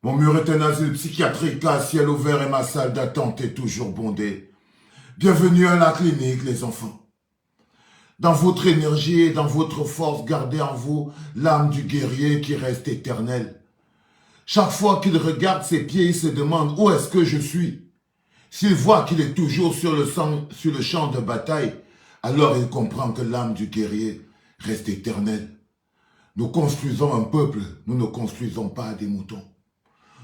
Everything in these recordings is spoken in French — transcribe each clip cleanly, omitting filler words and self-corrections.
Mon mur est un asile psychiatrique à ciel ouvert et ma salle d'attente est toujours bondée. Bienvenue à la clinique, les enfants. Dans votre énergie et dans votre force, gardez en vous l'âme du guerrier qui reste éternelle. Chaque fois qu'il regarde ses pieds, il se demande où est-ce que je suis. S'il voit qu'il est toujours sur le champ de bataille, alors il comprend que l'âme du guerrier reste éternelle. Nous construisons un peuple, nous ne construisons pas des moutons.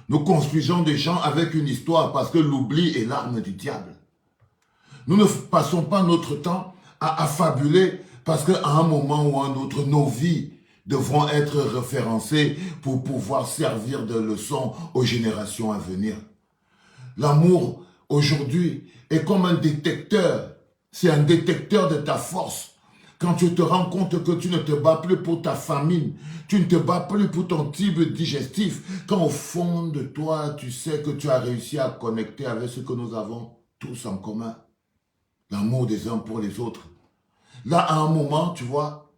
Nous construisons des gens avec une histoire parce que l'oubli est l'arme du diable. Nous ne passons pas notre temps à affabuler parce qu'à un moment ou un autre, nos vies devront être référencées pour pouvoir servir de leçon aux générations à venir. L'amour, aujourd'hui, est comme un détecteur. C'est un détecteur de ta force. Quand tu te rends compte que tu ne te bats plus pour ta famine, tu ne te bats plus pour ton type digestif, quand au fond de toi, tu sais que tu as réussi à connecter avec ce que nous avons tous en commun. L'amour des uns pour les autres. Là, à un moment, tu vois,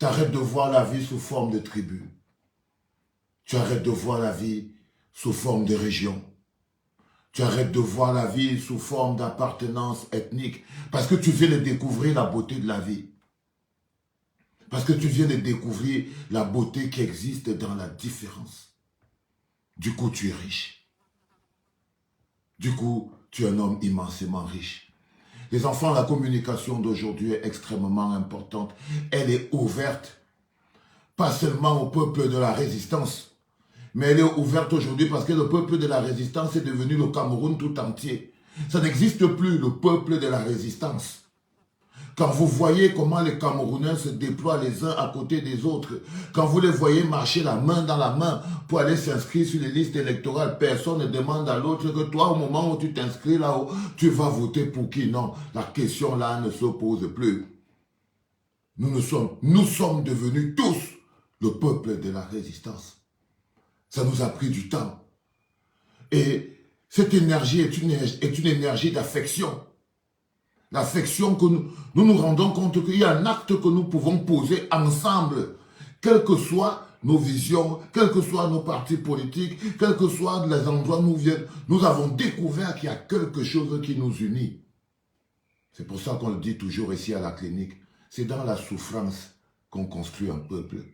tu arrêtes de voir la vie sous forme de tribu. Tu arrêtes de voir la vie sous forme de région. Tu arrêtes de voir la vie sous forme d'appartenance ethnique parce que tu viens de découvrir la beauté de la vie. Parce que tu viens de découvrir la beauté qui existe dans la différence. Du coup, tu es riche. Du coup, tu es un homme immensément riche. Les enfants, la communication d'aujourd'hui est extrêmement importante. Elle est ouverte, pas seulement au peuple de la résistance, mais elle est ouverte aujourd'hui parce que le peuple de la résistance est devenu le Cameroun tout entier. Ça n'existe plus, le peuple de la résistance. Quand vous voyez comment les Camerounais se déploient les uns à côté des autres, quand vous les voyez marcher la main dans la main pour aller s'inscrire sur les listes électorales, personne ne demande à l'autre que toi, au moment où tu t'inscris là-haut, tu vas voter pour qui? Non, la question là ne se pose plus. Nous sommes devenus tous le peuple de la résistance. Ça nous a pris du temps. Et cette énergie est une énergie d'affection. L'affection que nous rendons compte qu'il y a un acte que nous pouvons poser ensemble, quelles que soient nos visions, quels que soient nos partis politiques, quels que soient les endroits où nous viennent, nous avons découvert qu'il y a quelque chose qui nous unit. C'est pour ça qu'on le dit toujours ici à la clinique, c'est dans la souffrance qu'on construit un peuple.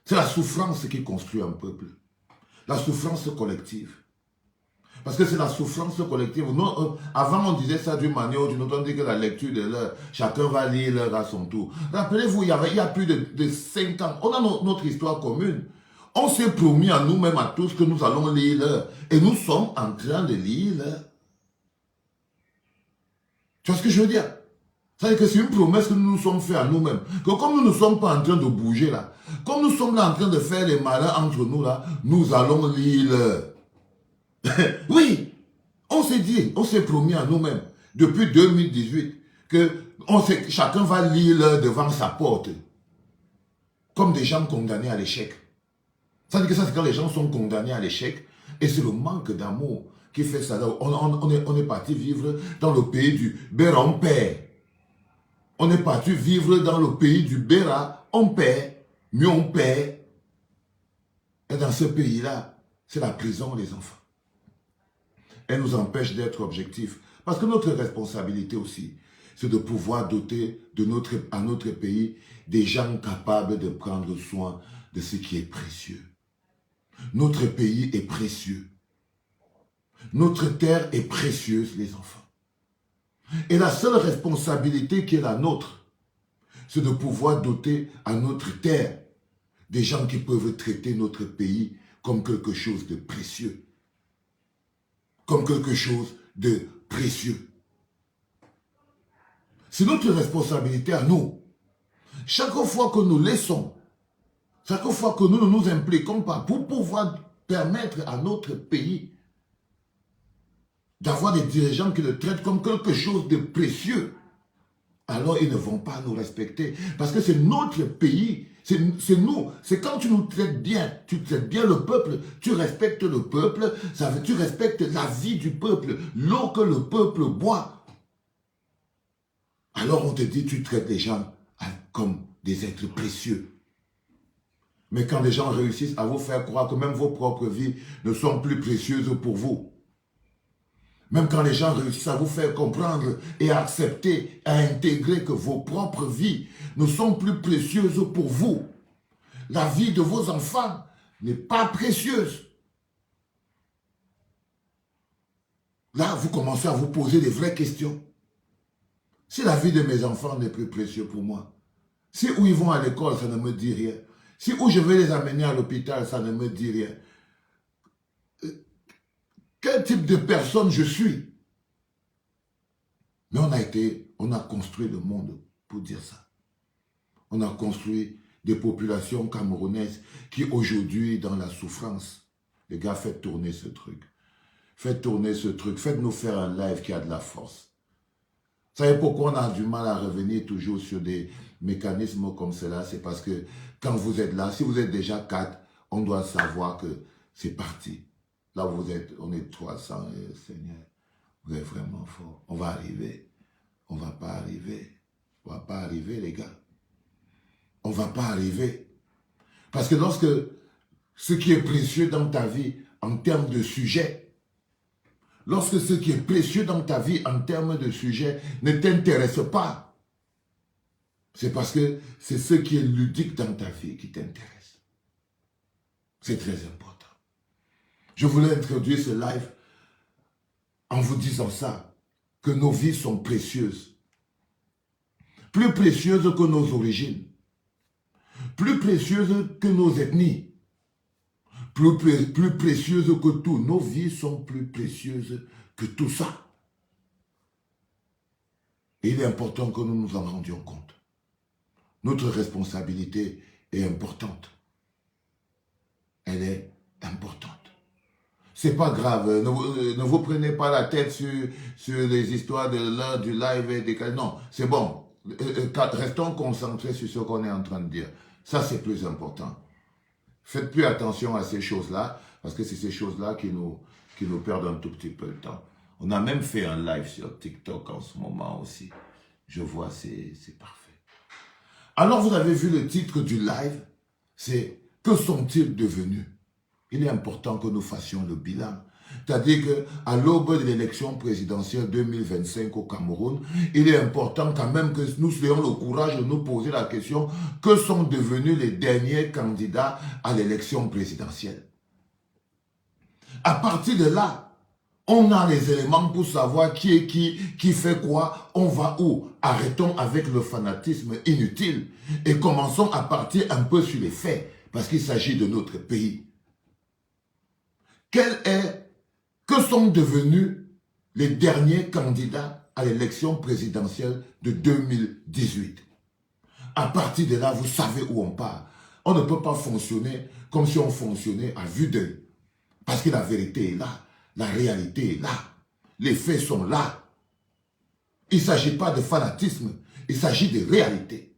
C'est la souffrance qui construit un peuple. La souffrance collective. Parce que c'est la souffrance collective. Avant, on disait ça d'une manière ou d'une autre. On dit que la lecture de l'heure, chacun va lire l'heure à son tour. Rappelez-vous, il y a plus de 5 ans, on a notre histoire commune. On s'est promis à nous-mêmes, à tous, que nous allons lire l'heure. Et nous sommes en train de lire l'heure. Tu vois ce que je veux dire? C'est-à-dire que c'est une promesse que nous nous sommes fait à nous-mêmes. Que comme nous ne sommes pas en train de bouger là, comme nous sommes là en train de faire les malins entre nous là, nous allons lire l'heure. Oui, on s'est dit, on s'est promis à nous-mêmes, depuis 2018, que chacun va lire l'heure devant sa porte. Comme des gens condamnés à l'échec. Ça veut dire que ça, c'est quand les gens sont condamnés à l'échec, et c'est le manque d'amour qui fait ça. On est parti vivre dans le pays du Béra, on perd. On est parti vivre dans le pays du Béra, on perd, mieux on perd. Et dans ce pays-là, c'est la prison, les enfants. Elle nous empêche d'être objectifs. Parce que notre responsabilité aussi, c'est de pouvoir doter à notre pays des gens capables de prendre soin de ce qui est précieux. Notre pays est précieux. Notre terre est précieuse, les enfants. Et la seule responsabilité qui est la nôtre, c'est de pouvoir doter à notre terre des gens qui peuvent traiter notre pays comme quelque chose de précieux. Comme quelque chose de précieux. C'est notre responsabilité à nous. Chaque fois que nous laissons, chaque fois que nous ne nous impliquons pas pour pouvoir permettre à notre pays d'avoir des dirigeants qui le traitent comme quelque chose de précieux, alors ils ne vont pas nous respecter. Parce que c'est notre pays. C'est nous, c'est quand tu nous traites bien, tu traites bien le peuple, tu respectes le peuple, tu respectes la vie du peuple, l'eau que le peuple boit. Alors on te dit, tu traites les gens comme des êtres précieux. Mais quand les gens réussissent à vous faire croire que même vos propres vies ne sont plus précieuses pour vous, même quand les gens réussissent à vous faire comprendre et à accepter, à intégrer que vos propres vies ne sont plus précieuses pour vous, la vie de vos enfants n'est pas précieuse. Là, vous commencez à vous poser des vraies questions. Si la vie de mes enfants n'est plus précieuse pour moi, si où ils vont à l'école, ça ne me dit rien. Si où je vais les amener à l'hôpital, ça ne me dit rien. Quel type de personne je suis? Mais on a construit le monde pour dire ça. On a construit des populations camerounaises qui aujourd'hui, dans la souffrance, les gars, faites tourner ce truc. Faites tourner ce truc. Faites-nous faire un live qui a de la force. Vous savez pourquoi on a du mal à revenir toujours sur des mécanismes comme cela? C'est parce que quand vous êtes là, si vous êtes déjà 4, on doit savoir que c'est parti. Là où vous êtes, on est 300, Seigneur, vous êtes vraiment fort. On va arriver. On ne va pas arriver. On ne va pas arriver, les gars. On ne va pas arriver. Parce que lorsque ce qui est précieux dans ta vie, en termes de sujet, lorsque ce qui est précieux dans ta vie, en termes de sujet, ne t'intéresse pas, c'est parce que c'est ce qui est ludique dans ta vie qui t'intéresse. C'est très important. Je voulais introduire ce live en vous disant ça, que nos vies sont précieuses. Plus précieuses que nos origines. Plus précieuses que nos ethnies. Plus précieuses que tout. Nos vies sont plus précieuses que tout ça. Et il est important que nous nous en rendions compte. Notre responsabilité est importante. Elle est importante. C'est pas grave, ne vous prenez pas la tête sur les histoires de l'heure du live et des... Non, c'est bon. Restons concentrés sur ce qu'on est en train de dire. Ça, c'est plus important. Faites plus attention à ces choses-là, parce que c'est ces choses-là qui nous perdent un tout petit peu le temps. On a même fait un live sur TikTok en ce moment aussi. Je vois, c'est parfait. Alors, vous avez vu le titre du live, c'est « Que sont-ils devenus ?» Il est important que nous fassions le bilan. C'est-à-dire qu'à l'aube de l'élection présidentielle 2025 au Cameroun, il est important quand même que nous ayons le courage de nous poser la question « Que sont devenus les derniers candidats à l'élection présidentielle ?» À partir de là, on a les éléments pour savoir qui est qui fait quoi, on va où. Arrêtons avec le fanatisme inutile et commençons à partir un peu sur les faits, parce qu'il s'agit de notre pays. Que sont devenus les derniers candidats à l'élection présidentielle de 2018? À partir de là, vous savez où on part. On ne peut pas fonctionner comme si on fonctionnait à vue d'œil. Parce que la vérité est là, la réalité est là, les faits sont là. Il ne s'agit pas de fanatisme, il s'agit de réalité.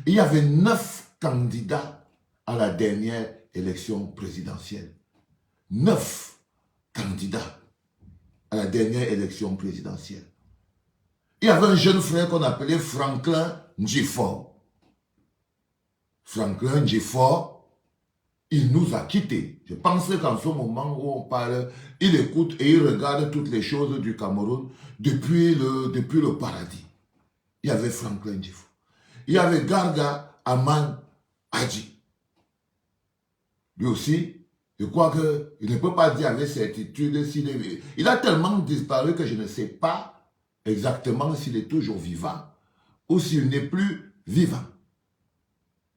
Il y avait 9 candidats à la dernière élection présidentielle. 9 candidats à la dernière élection présidentielle. Il y avait un jeune frère qu'on appelait Franklin Ndjifor. Franklin Ndjifor, il nous a quittés. Je pense qu'en ce moment où on parle, il écoute et il regarde toutes les choses du Cameroun depuis le paradis. Il y avait Franklin Ndjifor. Il y avait Garga Aman Adji. Lui aussi, je crois qu'il ne peut pas dire avec certitude s'il est... Il a tellement disparu que je ne sais pas exactement s'il est toujours vivant ou s'il n'est plus vivant.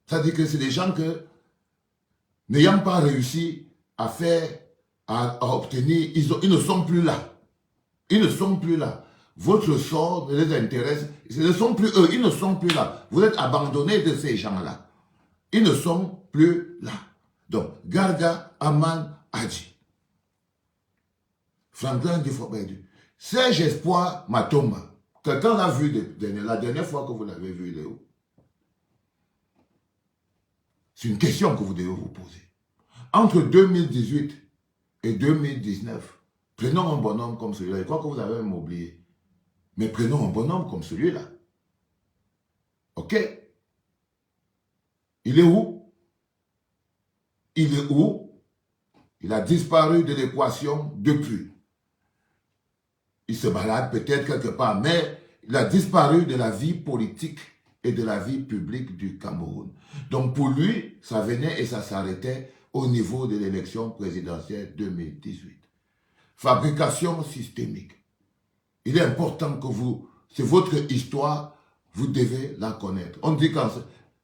C'est-à-dire que c'est des gens que, n'ayant pas réussi à obtenir, ils ne sont plus là. Ils ne sont plus là. Votre sort ne les intéresse. Ce ne sont plus eux, ils ne sont plus là. Vous êtes abandonnés de ces gens-là. Ils ne sont plus là. Donc, Garga Aman Adji. Franklin Ndjifor. Serge Espoir Matomba. Quelqu'un l'a vu la dernière fois que vous l'avez vu, il est où? C'est une question que vous devez vous poser. Entre 2018 et 2019, prenons un bonhomme comme celui-là. Je crois que vous avez même oublié. Mais prenons un bonhomme comme celui-là. Ok? Il est où? Il est où? Il a disparu de l'équation depuis. Il se balade peut-être quelque part, mais il a disparu de la vie politique et de la vie publique du Cameroun. Donc pour lui, ça venait et ça s'arrêtait au niveau de l'élection présidentielle 2018. Fabrication systémique. Il est important que vous, c'est votre histoire, vous devez la connaître. On dit que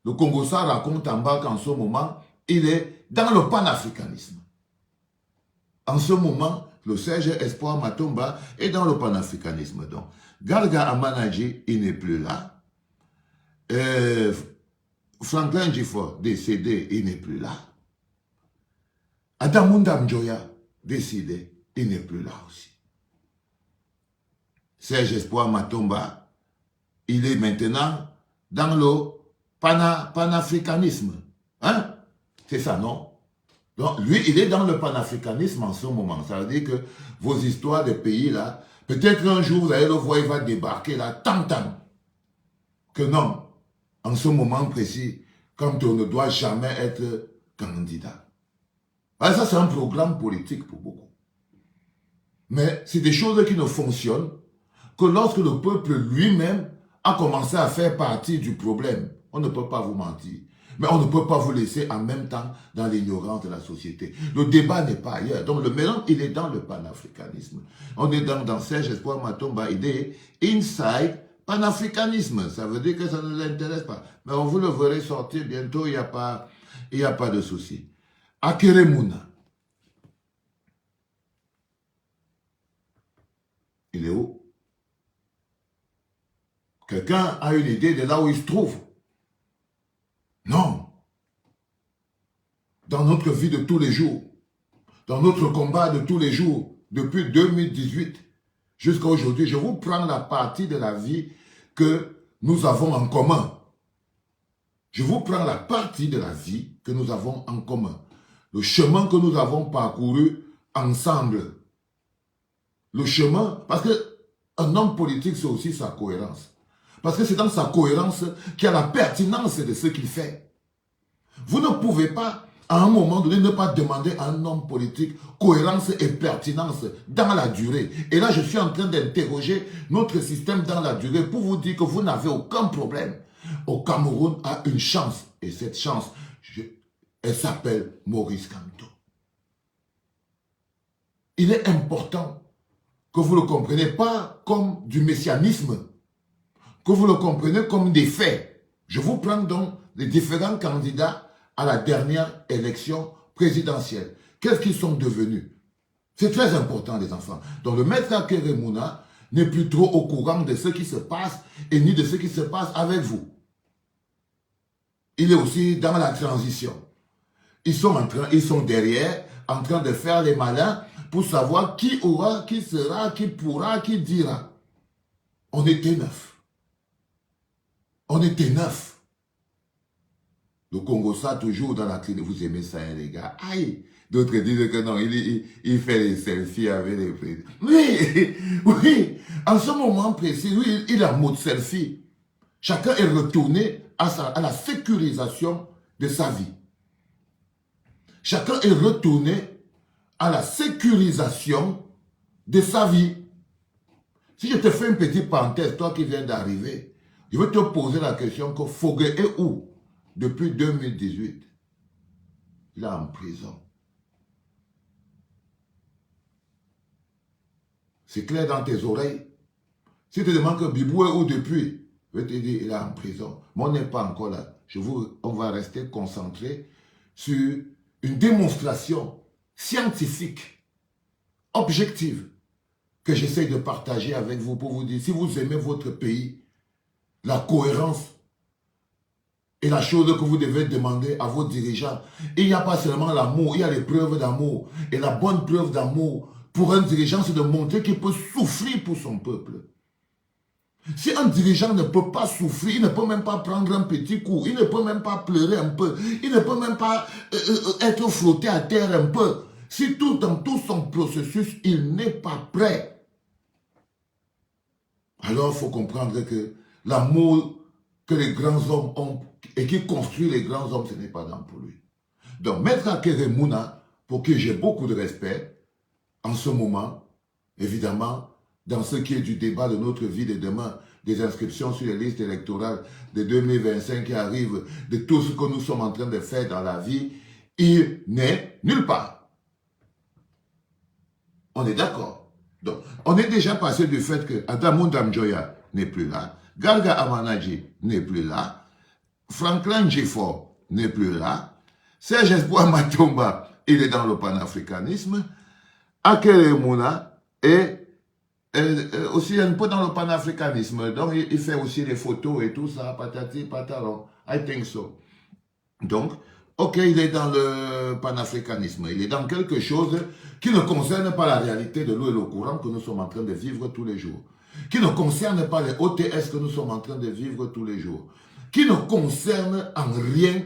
le Congo-Ça raconte en bas qu'en ce moment, il est dans le panafricanisme. En ce moment, le Serge Espoir Matomba est dans le panafricanisme. Donc, Garga Amanadji, il n'est plus là. Franklin Gifford, décédé, il n'est plus là. Adamunda Mjoya, décédé, il n'est plus là aussi. Serge Espoir Matomba, il est maintenant dans le panafricanisme. Hein? C'est ça, non? Donc, lui, il est dans le panafricanisme en ce moment. Ça veut dire que vos histoires de pays, là, peut-être un jour, vous allez le voir, il va débarquer là, tant. Que non, en ce moment précis, quand on ne doit jamais être candidat. Alors ça, c'est un programme politique pour beaucoup. Mais c'est des choses qui ne fonctionnent que lorsque le peuple lui-même a commencé à faire partie du problème. On ne peut pas vous mentir. Mais on ne peut pas vous laisser en même temps dans l'ignorance de la société. Le débat n'est pas ailleurs. Donc le mélange, il est dans le panafricanisme. On est dans Serge Espoir Matomba, il est inside panafricanisme. Ça veut dire que ça ne l'intéresse pas. Mais on vous le verrez sortir bientôt, il n'y a pas de souci. Akeremuna. Il est où? Quelqu'un a une idée de là où il se trouve? Non. Dans notre vie de tous les jours, dans notre combat de tous les jours, depuis 2018 jusqu'à aujourd'hui, je vous prends la partie de la vie que nous avons en commun. Je vous prends la partie de la vie que nous avons en commun. Le chemin que nous avons parcouru ensemble. Le chemin, parce qu'un homme politique, c'est aussi sa cohérence. Parce que c'est dans sa cohérence qu'il y a la pertinence de ce qu'il fait. Vous ne pouvez pas, à un moment donné, ne pas demander à un homme politique cohérence et pertinence dans la durée. Et là, je suis en train d'interroger notre système dans la durée pour vous dire que vous n'avez aucun problème. Au Cameroun a une chance. Et cette chance, elle s'appelle Maurice Kamto. Il est important que vous le compreniez pas comme du messianisme, que vous le compreniez comme des faits. Je vous prends donc les différents candidats à la dernière élection présidentielle. Qu'est-ce qu'ils sont devenus? C'est très important, les enfants. Donc le maître Akeremuna n'est plus trop au courant de ce qui se passe et ni de ce qui se passe avec vous. Il est aussi dans la transition. Ils sont derrière, en train de faire les malins pour savoir qui aura, qui sera, qui pourra, qui dira. On était 9. On était 9. Le Congo-Ça, toujours dans la clinique. Vous aimez ça, hein, les gars? Aïe! D'autres disent que non, il fait les selfies avec les présidents. Oui, oui. En ce moment précis, oui, il est en mode selfie. Chacun est retourné à la sécurisation de sa vie. Chacun est retourné à la sécurisation de sa vie. Si je te fais une petite parenthèse, toi qui viens d'arriver, je vais te poser la question que Fogué est où depuis 2018? Il est en prison. C'est clair dans tes oreilles. Si tu te demandes que Bibou est où depuis, je vais te dire, il est en prison. Mais on n'est pas encore là. On va rester concentré sur une démonstration scientifique, objective, que j'essaie de partager avec vous pour vous dire, si vous aimez votre pays, la cohérence est la chose que vous devez demander à vos dirigeants. Il n'y a pas seulement l'amour, il y a les preuves d'amour. Et la bonne preuve d'amour pour un dirigeant, c'est de montrer qu'il peut souffrir pour son peuple. Si un dirigeant ne peut pas souffrir, il ne peut même pas prendre un petit coup, il ne peut même pas pleurer un peu, il ne peut même pas être frotté à terre un peu. Si dans tout son processus, il n'est pas prêt, alors il faut comprendre que l'amour que les grands hommes ont et qui construit les grands hommes, ce n'est pas dans pour lui. Donc, Maître Akeremouna, pour qui j'ai beaucoup de respect, en ce moment, évidemment, dans ce qui est du débat de notre vie de demain, des inscriptions sur les listes électorales de 2025 qui arrivent, de tout ce que nous sommes en train de faire dans la vie, il n'est nulle part. On est d'accord. Donc, on est déjà passé du fait que Adamou Damjoya n'est plus là, Garga Amanaji n'est plus là, Franklin Gifford n'est plus là, Serge Espoir Matomba, il est dans le panafricanisme, Akeremouna est aussi un peu dans le panafricanisme, donc il fait aussi des photos et tout ça, patati patalon, I think so. Donc, ok, il est dans le panafricanisme, il est dans quelque chose qui ne concerne pas la réalité de l'eau et le courant que nous sommes en train de vivre tous les jours, qui ne concerne pas les OTS que nous sommes en train de vivre tous les jours, qui ne concerne en rien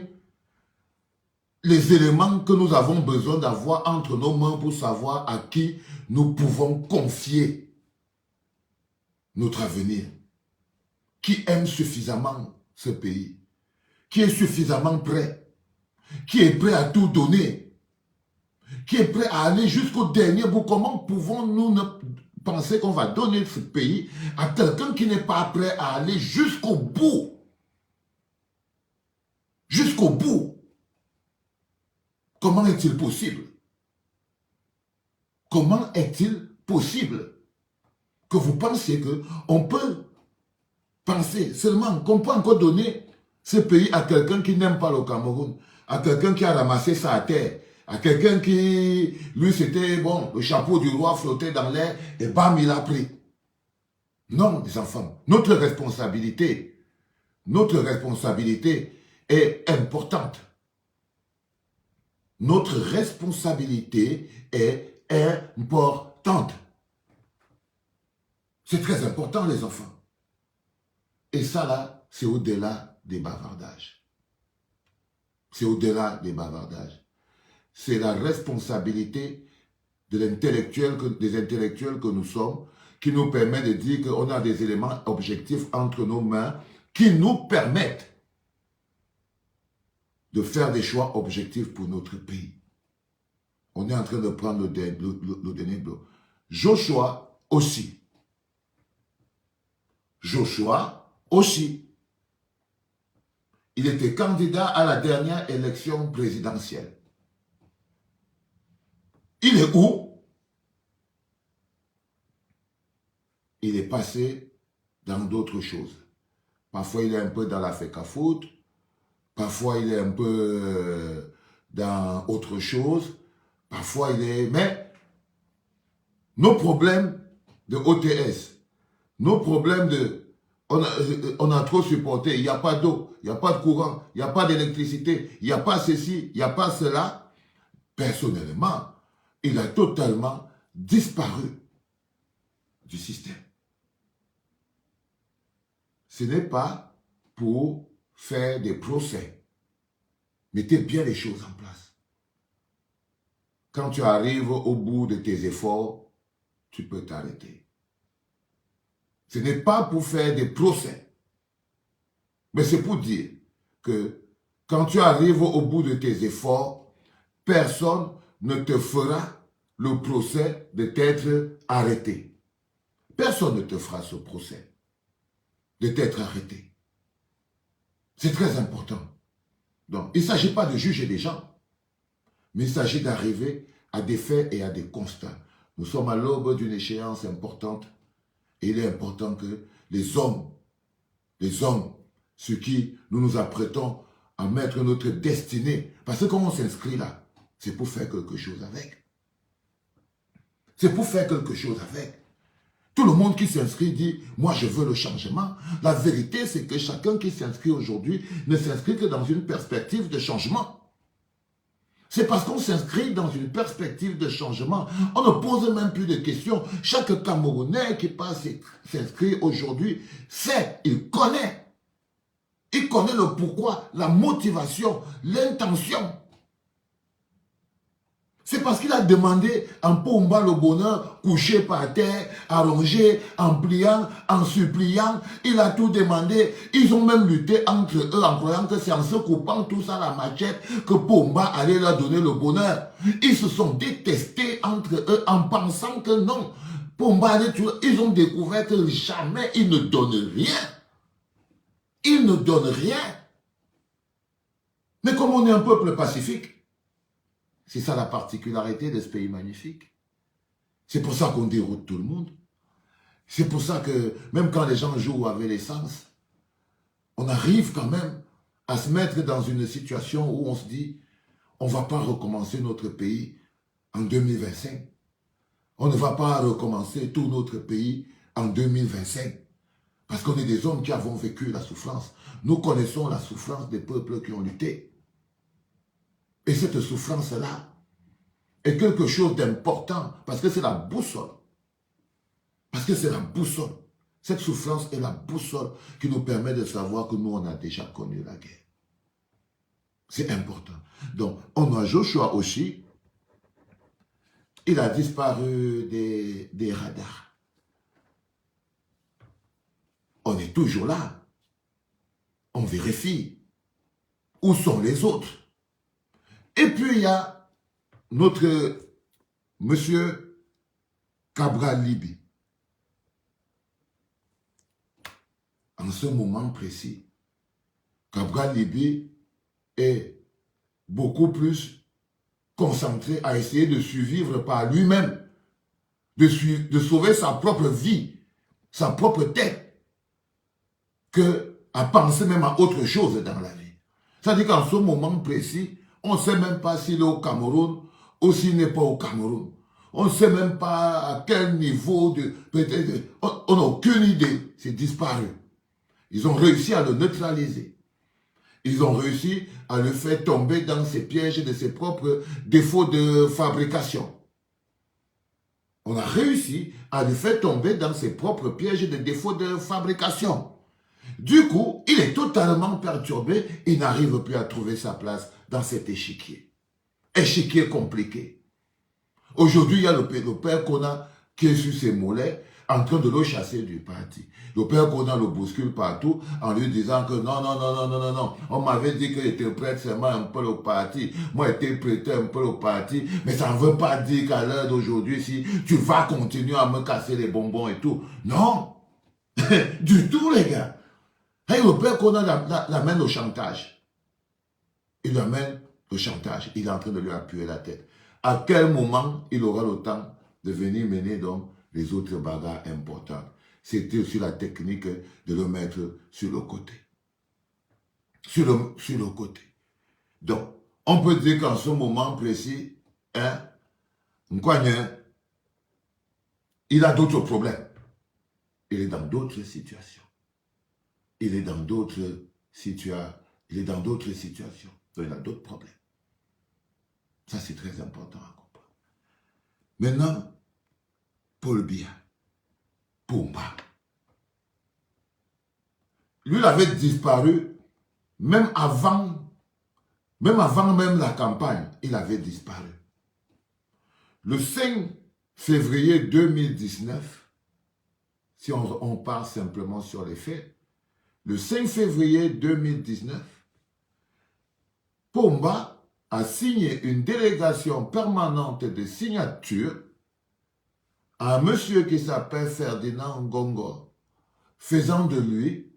les éléments que nous avons besoin d'avoir entre nos mains pour savoir à qui nous pouvons confier notre avenir, qui aime suffisamment ce pays, qui est suffisamment prêt, qui est prêt à tout donner, qui est prêt à aller jusqu'au dernier bout. Comment pouvons-nous penser qu'on va donner ce pays à quelqu'un qui n'est pas prêt à aller jusqu'au bout? Jusqu'au bout. Comment est-il possible? Comment est-il possible que vous pensiez qu'on peut penser seulement qu'on peut encore donner ce pays à quelqu'un qui n'aime pas le Cameroun, à quelqu'un qui a ramassé sa terre, à quelqu'un qui, lui, c'était, bon, le chapeau du roi flottait dans l'air et bam, il a pris. Non, les enfants, notre responsabilité est importante. Notre responsabilité est importante. C'est très important, les enfants. Et ça, là, c'est au-delà des bavardages. C'est au-delà des bavardages. C'est la responsabilité des intellectuels que nous sommes qui nous permet de dire qu'on a des éléments objectifs entre nos mains qui nous permettent de faire des choix objectifs pour notre pays. On est en train de prendre le dernier bloc. Joshua aussi. Joshua aussi. Il était candidat à la dernière élection présidentielle. Il est où? Il est passé dans d'autres choses. Parfois, il est un peu dans la FECAFOOT. Parfois, il est un peu dans autre chose. Parfois, il est... Mais nos problèmes de OTS, nos problèmes de... On a trop supporté, il n'y a pas d'eau, il n'y a pas de courant, il n'y a pas d'électricité, il n'y a pas ceci, il n'y a pas cela. Personnellement, il a totalement disparu du système. Ce n'est pas pour faire des procès. Mettez bien les choses en place. Quand tu arrives au bout de tes efforts, tu peux t'arrêter. Ce n'est pas pour faire des procès, mais c'est pour dire que quand tu arrives au bout de tes efforts, personne ne te fera le procès de t'être arrêté. Personne ne te fera ce procès de t'être arrêté. C'est très important. Donc, il ne s'agit pas de juger les gens, mais il s'agit d'arriver à des faits et à des constats. Nous sommes à l'aube d'une échéance importante et il est important que les hommes sur qui nous nous apprêtons à mettre notre destinée, parce que quand on s'inscrit là, c'est pour faire quelque chose avec. C'est pour faire quelque chose avec. Tout le monde qui s'inscrit dit, moi je veux le changement. La vérité, c'est que chacun qui s'inscrit aujourd'hui ne s'inscrit que dans une perspective de changement. C'est parce qu'on s'inscrit dans une perspective de changement. On ne pose même plus de questions. Chaque Camerounais qui passe s'inscrit aujourd'hui sait, il connaît. Il connaît le pourquoi, la motivation, l'intention. C'est parce qu'il a demandé en Pomba le bonheur, couché par terre, allongé, en pliant, en suppliant. Il a tout demandé. Ils ont même lutté entre eux en croyant que c'est en se coupant tous à la machette que Pomba allait leur donner le bonheur. Ils se sont détestés entre eux en pensant que non. Pomba allait tout. Ils ont découvert que jamais ils ne donnent rien. Ils ne donnent rien. Mais comme on est un peuple pacifique, c'est ça la particularité de ce pays magnifique. C'est pour ça qu'on déroute tout le monde. C'est pour ça que même quand les gens jouent avec l'essence, on arrive quand même à se mettre dans une situation où on se dit, on ne va pas recommencer notre pays en 2025. On ne va pas recommencer tout notre pays en 2025. Parce qu'on est des hommes qui avons vécu la souffrance. Nous connaissons la souffrance des peuples qui ont lutté. Et cette souffrance-là est quelque chose d'important parce que c'est la boussole. Parce que c'est la boussole. Cette souffrance est la boussole qui nous permet de savoir que nous, on a déjà connu la guerre. C'est important. Donc, on a Joshua aussi. Il a disparu des radars. On est toujours là. On vérifie. Où sont les autres? Et puis, il y a notre monsieur Cabral Libye. En ce moment précis, Cabral Libye est beaucoup plus concentré à essayer de survivre par lui-même, de sauver sa propre vie, sa propre tête, que à penser même à autre chose dans la vie. C'est-à-dire qu'en ce moment précis, on ne sait même pas s'il est au Cameroun ou s'il n'est pas au Cameroun. On ne sait même pas à quel niveau de... On n'a aucune idée. C'est disparu. Ils ont réussi à le neutraliser. Ils ont réussi à le faire tomber dans ses pièges de ses propres défauts de fabrication. On a réussi à le faire tomber dans ses propres pièges de défauts de fabrication. Du coup, il est totalement perturbé. Il n'arrive plus à trouver sa place dans cet échiquier. Échiquier compliqué. Aujourd'hui, il y a le père Kona qui est sur ses mollets en train de le chasser du parti. Le père Kona le bouscule partout en lui disant que non. On m'avait dit que j'étais prêtre seulement un peu au parti. Moi, j'étais prêté un peu au parti. Mais ça ne veut pas dire qu'à l'heure d'aujourd'hui, si tu vas continuer à me casser les bonbons et tout. Non. Du tout, les gars. Et le père Kona l'amène au chantage. Il l'amène au chantage. Il est en train de lui appuyer la tête. À quel moment il aura le temps de venir mener donc les autres bagarres importantes? C'était aussi la technique de le mettre sur le côté. Sur le côté. Donc, on peut dire qu'en ce moment précis, Nkwanye, il a d'autres problèmes. Il est dans d'autres situations. Il est dans d'autres situations. Donc, il a d'autres problèmes. Ça, c'est très important à comprendre. Maintenant, Paul Biya, Pomba. Lui, il avait disparu même avant même la campagne, il avait disparu. Le 5 février 2019, si on part simplement sur les faits, le 5 février 2019, Pomba a signé une délégation permanente de signature à un monsieur qui s'appelle Ferdinand Ngongo, faisant de lui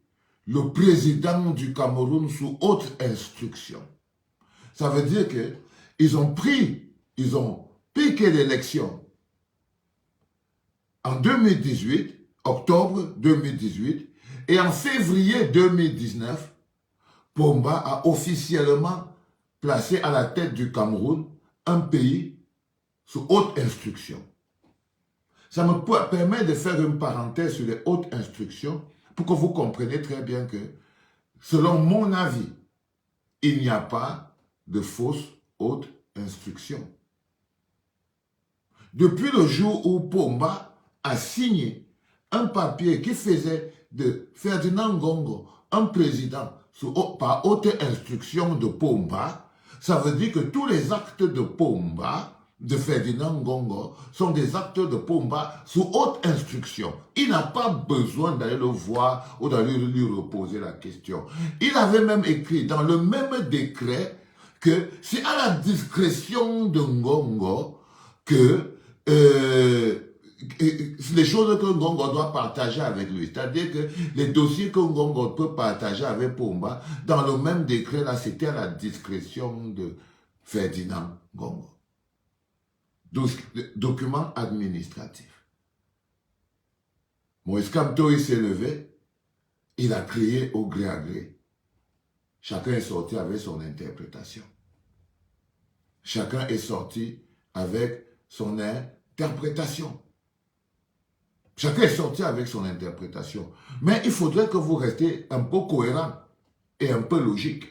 le président du Cameroun sous haute instruction. Ça veut dire qu'ils ont piqué l'élection en 2018, octobre 2018, et en février 2019, Pomba a officiellement placé à la tête du Cameroun un pays sous haute instruction. Ça me permet de faire une parenthèse sur les hautes instructions pour que vous compreniez très bien que, selon mon avis, il n'y a pas de fausses hautes instructions. Depuis le jour où Pomba a signé un papier qui faisait de Ferdinand Ngongo un président par haute instruction de Pomba, ça veut dire que tous les actes de Pomba de Ferdinand Ngongo sont des actes de Pomba sous haute instruction. Il n'a pas besoin d'aller le voir ou d'aller lui reposer la question. Il avait même écrit dans le même décret que c'est à la discrétion de Ngongo que les choses que Ngongo doit partager avec lui. C'est-à-dire que les dossiers que Ngongo peut partager avec Pomba, dans le même décret, là, c'était à la discrétion de Ferdinand Ngongo. Document administratif. Moïse Kamto, il s'est levé, il a crié au gré à gré. Chacun est sorti avec son interprétation. Chacun est sorti avec son interprétation. Chacun est sorti avec son interprétation. Mais il faudrait que vous restiez un peu cohérent et un peu logique.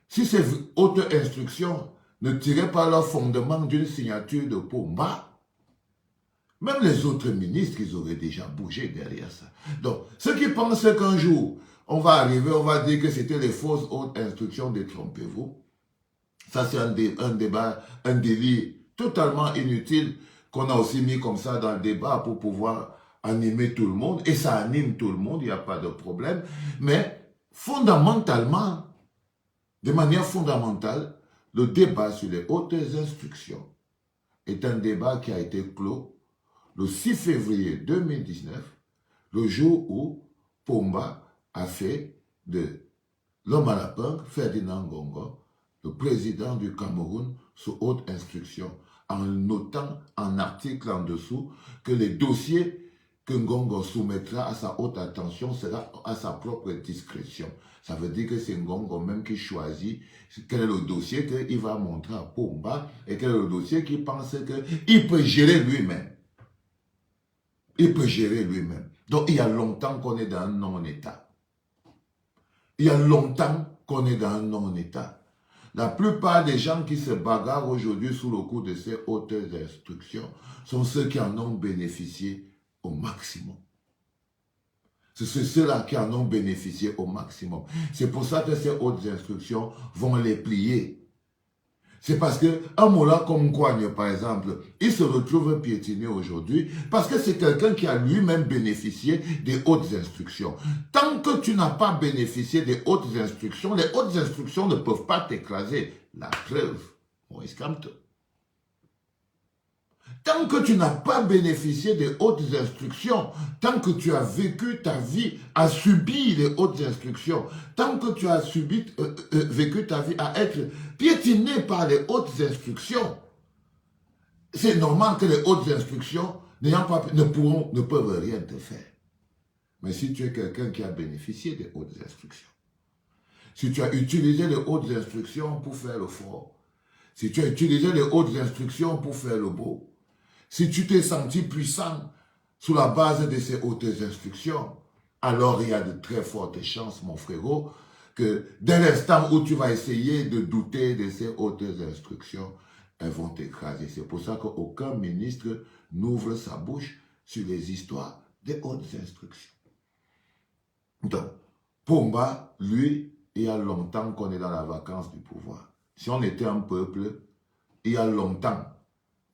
Si ces hautes instructions ne tiraient pas leur fondement d'une signature de Pomba, même les autres ministres, ils auraient déjà bougé derrière ça. Donc, ceux qui pensent qu'un jour, on va arriver, on va dire que c'était les fausses hautes instructions, détrompez-vous. Ça, c'est un débat, un délit totalement inutile qu'on a aussi mis comme ça dans le débat pour pouvoir animer tout le monde. Et ça anime tout le monde, il n'y a pas de problème. Mais fondamentalement, de manière fondamentale, le débat sur les hautes instructions est un débat qui a été clos le 6 février 2019, le jour où Pomba a fait de l'homme à lapin, Ferdinand Ngongo, le président du Cameroun, sous haute instruction, en notant en article en dessous que les dossiers que Ngongo soumettra à sa haute attention sera à sa propre discrétion. Ça veut dire que c'est Ngongo même qui choisit quel est le dossier qu'il va montrer à Pomba et quel est le dossier qu'il pense qu'il peut gérer lui-même. Il peut gérer lui-même. Donc il y a longtemps qu'on est dans un non-état. Il y a longtemps qu'on est dans un non-état. La plupart des gens qui se bagarrent aujourd'hui sous le coup de ces hautes instructions sont ceux qui en ont bénéficié au maximum. C'est ceux-là qui en ont bénéficié au maximum. C'est pour ça que ces hautes instructions vont les plier. C'est parce qu'un Mola comme Kouagne, par exemple, il se retrouve piétiné aujourd'hui parce que c'est quelqu'un qui a lui-même bénéficié des hautes instructions. Tant que tu n'as pas bénéficié des hautes instructions, les hautes instructions ne peuvent pas t'écraser. La preuve, Moïse Kamto. Tant que tu n'as pas bénéficié des hautes instructions, tant que tu as vécu ta vie à subir les hautes instructions, tant que tu as vécu ta vie à être piétiné par les hautes instructions, c'est normal que les hautes instructions ne peuvent rien te faire. Mais si tu es quelqu'un qui a bénéficié des hautes instructions, si tu as utilisé les hautes instructions pour faire le fort, si tu as utilisé les hautes instructions pour faire le beau, si tu t'es senti puissant sous la base de ces hautes instructions, alors il y a de très fortes chances, mon frérot, que dès l'instant où tu vas essayer de douter de ces hautes instructions, elles vont t'écraser. C'est pour ça qu'aucun ministre n'ouvre sa bouche sur les histoires des hautes instructions. Donc, Pomba, lui, il y a longtemps qu'on est dans la vacance du pouvoir. Si on était un peuple, il y a longtemps,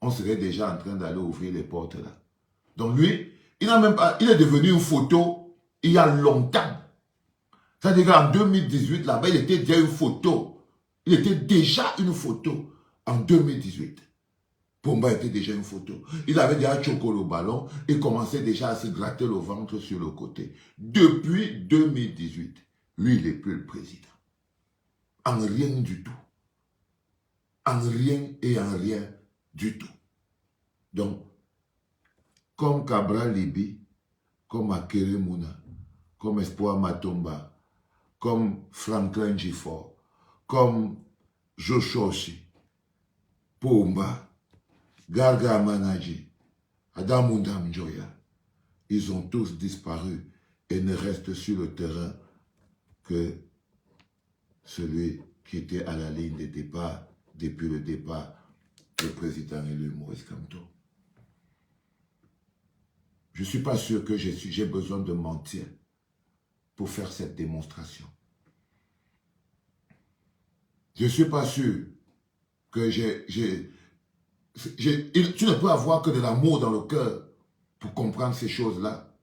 on serait déjà en train d'aller ouvrir les portes là. Donc lui, il est devenu une photo il y a longtemps. C'est-à-dire qu'en 2018, là-bas, il était déjà une photo. Il était déjà une photo en 2018. Pomba était déjà une photo. Il avait déjà choqué le ballon et commençait déjà à se gratter le ventre sur le côté. Depuis 2018, lui, il n'est plus le président. En rien du tout. En rien et en rien du tout. Donc, comme Cabral Libi, comme Akere Mouna, comme Espoir Matomba, comme Franklin Gifford, comme Joshoshi, Pomba, Garga Manaji, Adamunda Mjoya, ils ont tous disparu et ne restent sur le terrain que celui qui était à la ligne de départ depuis le départ, le président élu Moïse Kamto. Je ne suis pas sûr que j'ai besoin de mentir pour faire cette démonstration. Je ne suis pas sûr que Tu ne peux avoir que de l'amour dans le cœur pour comprendre ces choses-là.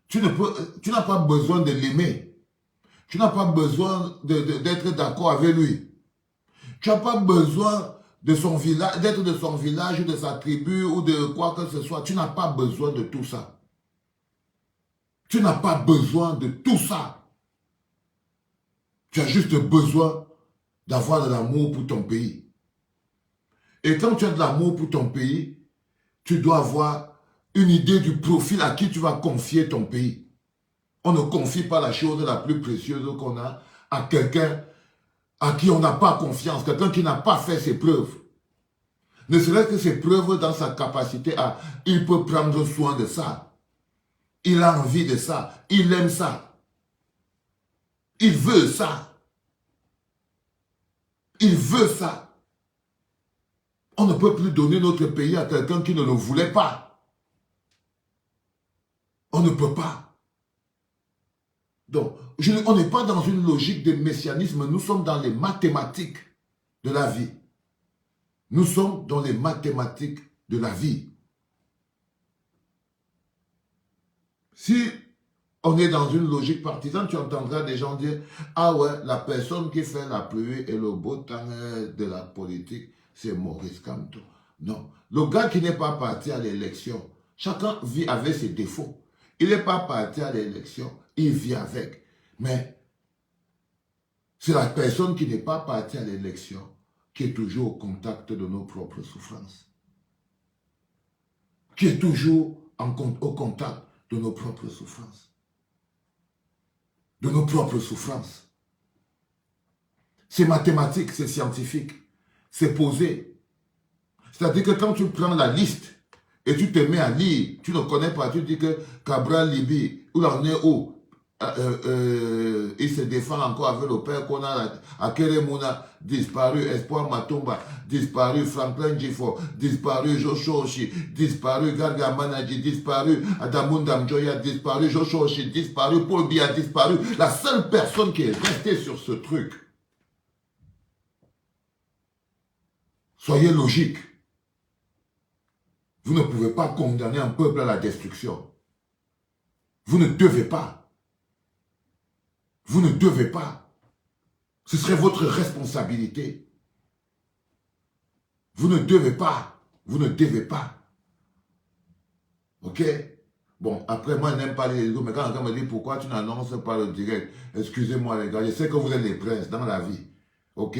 Tu n'as pas besoin de l'aimer. Tu n'as pas besoin d'être d'accord avec lui. Tu n'as pas besoin de son village, d'être de son village ou de sa tribu ou de quoi que ce soit. Tu n'as pas besoin de tout ça. Tu n'as pas besoin de tout ça. Tu as juste besoin d'avoir de l'amour pour ton pays. Et quand tu as de l'amour pour ton pays, tu dois avoir une idée du profil à qui tu vas confier ton pays. On ne confie pas la chose la plus précieuse qu'on a à quelqu'un à qui on n'a pas confiance, quelqu'un qui n'a pas fait ses preuves. Ne serait-ce que ses preuves dans sa capacité à... Il peut prendre soin de ça. Il a envie de ça. Il aime ça. Il veut ça. Il veut ça. On ne peut plus donner notre pays à quelqu'un qui ne le voulait pas. On ne peut pas. Donc, on n'est pas dans une logique de messianisme, nous sommes dans les mathématiques de la vie. Nous sommes dans les mathématiques de la vie. Si on est dans une logique partisane, tu entendras des gens dire « Ah ouais, la personne qui fait la pluie et le beau temps de la politique, c'est Maurice Kamto. » Non, le gars qui n'est pas parti à l'élection, chacun vit avec ses défauts. Il n'est pas parti à l'élection, il vit avec. Mais c'est la personne qui n'est pas partie à l'élection qui est toujours au contact de nos propres souffrances. Qui est toujours au contact de nos propres souffrances. De nos propres souffrances. C'est mathématique, c'est scientifique, c'est posé. C'est-à-dire que quand tu prends la liste et tu te mets à lire, tu ne connais pas, tu dis que Cabral Libi, où l'on est où il se défend encore avec le père qu'on a, Akere Mouna, disparu, Espoir Matomba, disparu, Franklin Gifo, disparu, Joshoshi, disparu, Garga Manaji, disparu, Adamunda Mjoya, disparu, Joshoshi, disparu, Paul Biya, disparu. La seule personne qui est restée sur ce truc. Soyez logique. Vous ne pouvez pas condamner un peuple à la destruction. Vous ne devez pas. Vous ne devez pas. Ce serait votre responsabilité. Vous ne devez pas. Vous ne devez pas. Ok? Bon, après, moi, je n'aime pas les réseaux, mais quand quelqu'un me dit pourquoi tu n'annonces pas le direct, excusez-moi les gars, je sais que vous êtes les princes dans la vie. Ok?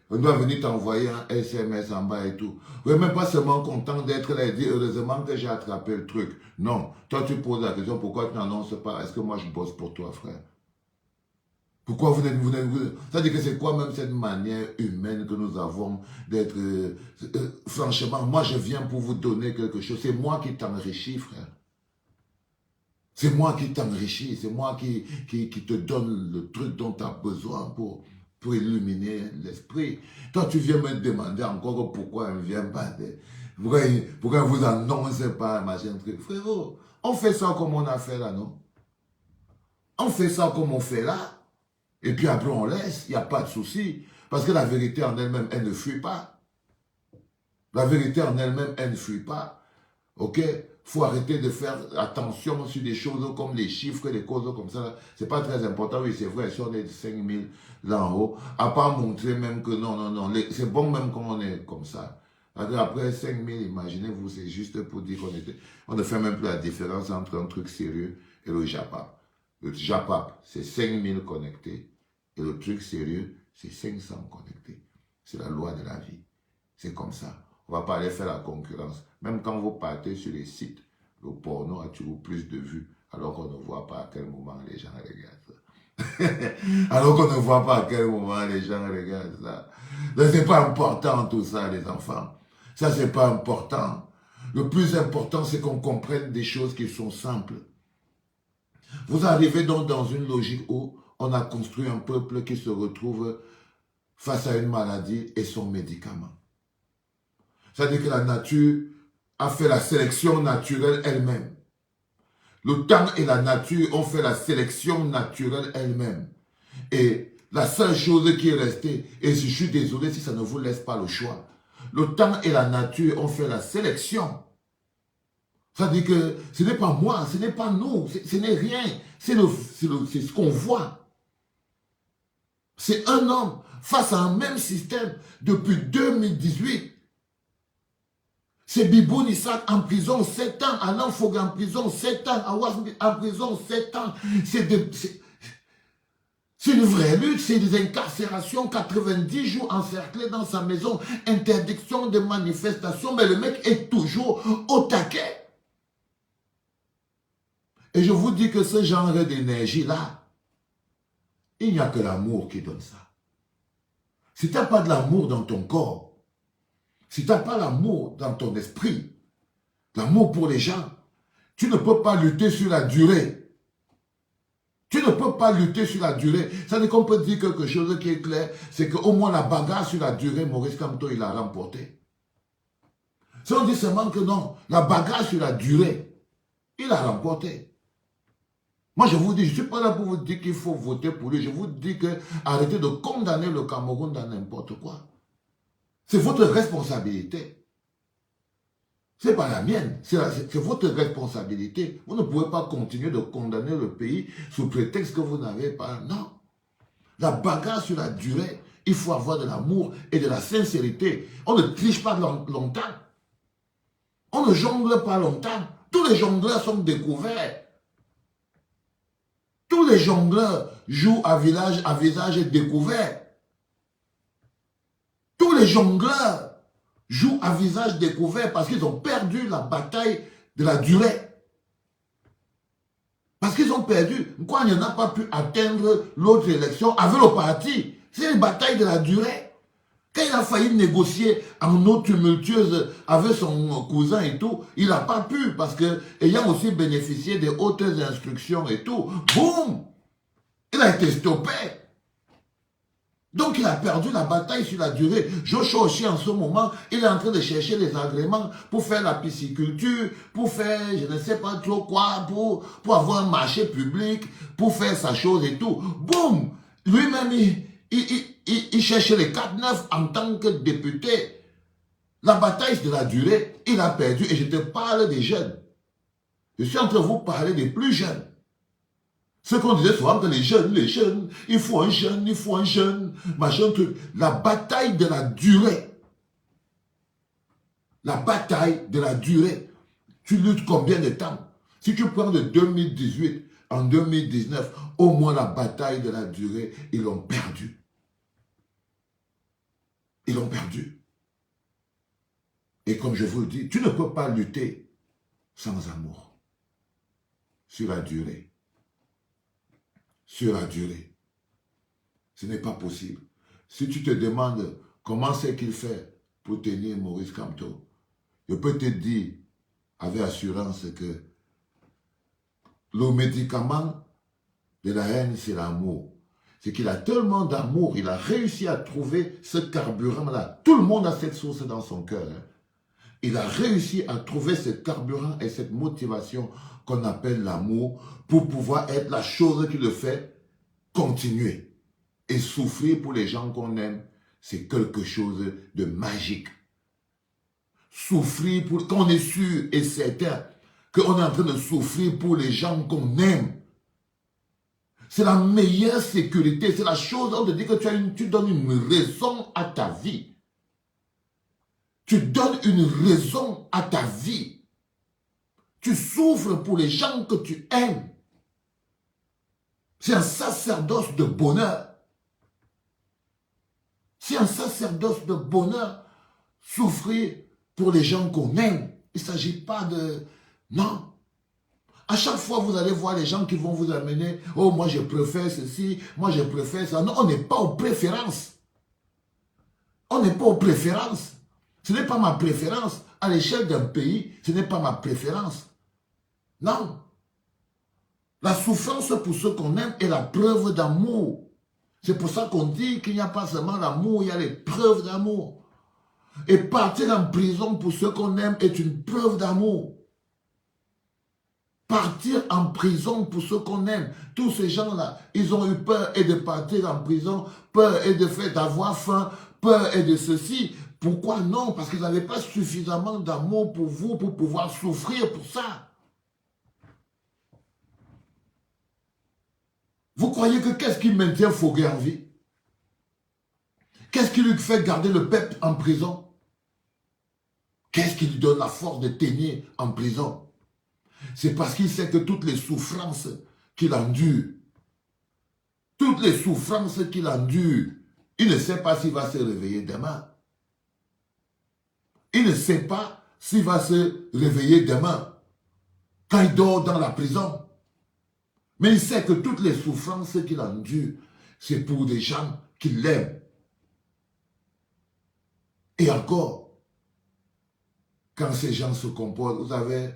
On doit venir t'envoyer un SMS en bas et tout. Vous n'êtes même pas seulement content d'être là et dire heureusement que j'ai attrapé le truc. Non. Toi, tu poses la question pourquoi tu n'annonces pas? Est-ce que moi je bosse pour toi, frère? Pourquoi vous n'êtes... Ça dit que c'est quoi même cette manière humaine que nous avons d'être... franchement, moi je viens pour vous donner quelque chose. C'est moi qui t'enrichis, frère. C'est moi qui t'enrichis. C'est moi qui te donne le truc dont tu as besoin pour illuminer l'esprit. Toi, tu viens me demander encore pourquoi on ne vient pas... Pourquoi on ne vous annonce pas, machin truc. Frérot, on fait ça comme on a fait là, non? On fait ça comme on fait là. Et puis après on laisse, il n'y a pas de souci. Parce que la vérité en elle-même, elle ne fuit pas. La vérité en elle-même, elle ne fuit pas. Ok? Il faut arrêter de faire attention sur des choses comme les chiffres, les causes comme ça. C'est pas très important. Oui, c'est vrai, si on est 5000 là en haut, à part montrer même que non. C'est bon même quand on est comme ça. Après 5000, imaginez-vous, c'est juste pour dire on ne fait même plus la différence entre un truc sérieux et le JAPAP. Le JAPAP, c'est 5000 connectés. Et le truc sérieux, c'est 500 connectés. C'est la loi de la vie. C'est comme ça. On ne va pas aller faire la concurrence. Même quand vous partez sur les sites, le porno a toujours plus de vues, alors qu'on ne voit pas à quel moment les gens regardent ça. Alors qu'on ne voit pas à quel moment les gens regardent ça. Ce n'est pas important tout ça, les enfants. Ça, ce n'est pas important. Le plus important, c'est qu'on comprenne des choses qui sont simples. Vous arrivez donc dans une logique où on a construit un peuple qui se retrouve face à une maladie et son médicament. C'est-à-dire que la nature a fait la sélection naturelle elle-même. Le temps et la nature ont fait la sélection naturelle elle-même. Et la seule chose qui est restée, et je suis désolé si ça ne vous laisse pas le choix, Le temps et la nature ont fait la sélection. Ça dit que ce n'est pas moi, ce n'est pas nous, ce n'est rien. C'est ce qu'on voit. C'est un homme face à un même système depuis 2018. C'est Biboun Isaac en prison 7 ans, Alain Fogg en prison 7 ans, Awas en prison 7 ans. C'est une vraie lutte, c'est des incarcérations, 90 jours encerclés dans sa maison, interdiction de manifestation, mais le mec est toujours au taquet. Et je vous dis que ce genre d'énergie-là, il n'y a que l'amour qui donne ça. Si tu n'as pas de l'amour dans ton corps, si tu n'as pas l'amour dans ton esprit, l'amour pour les gens, tu ne peux pas lutter sur la durée. Tu ne peux pas lutter sur la durée. Ça veut dire qu'on peut dire quelque chose qui est clair, c'est qu'au moins la bagarre sur la durée, Maurice Kamto, il a remporté. Si on dit seulement que non, la bagarre sur la durée, il a remporté. Moi, je vous dis, je ne suis pas là pour vous dire qu'il faut voter pour lui. Je vous dis que arrêtez de condamner le Cameroun dans n'importe quoi. C'est votre responsabilité. Ce n'est pas la mienne, c'est votre responsabilité. Vous ne pouvez pas continuer de condamner le pays sous prétexte que vous n'avez pas... Non. La bagarre sur la durée, il faut avoir de l'amour et de la sincérité. On ne triche pas longtemps. On ne jongle pas longtemps. Tous les jongleurs sont découverts. Tous les jongleurs jouent à visage découvert. Tous les jongleurs jouent à visage découvert parce qu'ils ont perdu la bataille de la durée. Parce qu'ils ont perdu. Quoi, il n'a pas pu atteindre l'autre élection avec le parti. C'est une bataille de la durée. Quand il a failli négocier en eau tumultueuse avec son cousin et tout, il n'a pas pu parce que, ayant aussi bénéficié des hautes instructions et tout, boum, il a été stoppé. Donc il a perdu la bataille sur la durée. Joshua aussi en ce moment, il est en train de chercher les agréments pour faire la pisciculture, pour faire je ne sais pas trop quoi, pour avoir un marché public, pour faire sa chose et tout. Boum, lui-même il cherchait les 4-9 en tant que député. La bataille de la durée, il a perdu. Et je te parle des jeunes. Je suis en train de vous parler des plus jeunes. Ce qu'on disait souvent que les jeunes, il faut un jeune, machin truc. La bataille de la durée. La bataille de la durée. Tu luttes combien de temps? Si tu prends de 2018 en 2019, au moins la bataille de la durée, ils l'ont perdu. Ils l'ont perdu. Et comme je vous le dis, tu ne peux pas lutter sans amour. Sur la durée. Sur la durée. Ce n'est pas possible. Si tu te demandes comment c'est qu'il fait pour tenir Maurice Kamto, je peux te dire avec assurance que le médicament de la haine, c'est l'amour. C'est qu'il a tellement d'amour, il a réussi à trouver ce carburant-là. Tout le monde a cette source dans son cœur. Hein. Il a réussi à trouver ce carburant et cette motivation qu'on appelle l'amour pour pouvoir être la chose qui le fait continuer. Et souffrir pour les gens qu'on aime, c'est quelque chose de magique. Souffrir pour qu'on est sûr et certain qu'on est en train de souffrir pour les gens qu'on aime. C'est la meilleure sécurité, c'est la chose, on te dit que tu donnes une raison à ta vie. Tu donnes une raison à ta vie. Tu souffres pour les gens que tu aimes. C'est un sacerdoce de bonheur. C'est un sacerdoce de bonheur. Souffrir pour les gens qu'on aime. Il ne s'agit pas de... Non. À chaque fois, vous allez voir les gens qui vont vous amener, « Oh, moi je préfère ceci, moi je préfère ça. » Non, on n'est pas aux préférences. On n'est pas aux préférences. Ce n'est pas ma préférence. À l'échelle d'un pays, ce n'est pas ma préférence. Non. La souffrance pour ceux qu'on aime est la preuve d'amour. C'est pour ça qu'on dit qu'il n'y a pas seulement l'amour, il y a les preuves d'amour. Et partir en prison pour ceux qu'on aime est une preuve d'amour. Partir en prison pour ceux qu'on aime. Tous ces gens-là, ils ont eu peur et de partir en prison, peur et de faire d'avoir faim, peur et de ceci, Pourquoi non? Parce qu'ils n'avaient pas suffisamment d'amour pour vous pour pouvoir souffrir pour ça. Vous croyez que qu'est-ce qui maintient Foguet en vie? Qu'est-ce qui lui fait garder le peuple en prison? Qu'est-ce qui lui donne la force de tenir en prison? C'est parce qu'il sait que toutes les souffrances qu'il endure, toutes les souffrances qu'il endure, il ne sait pas s'il va se réveiller demain. Il ne sait pas s'il va se réveiller demain, quand il dort dans la prison. Mais il sait que toutes les souffrances qu'il endure, c'est pour des gens qui l'aiment. Et encore, quand ces gens se comportent, vous savez,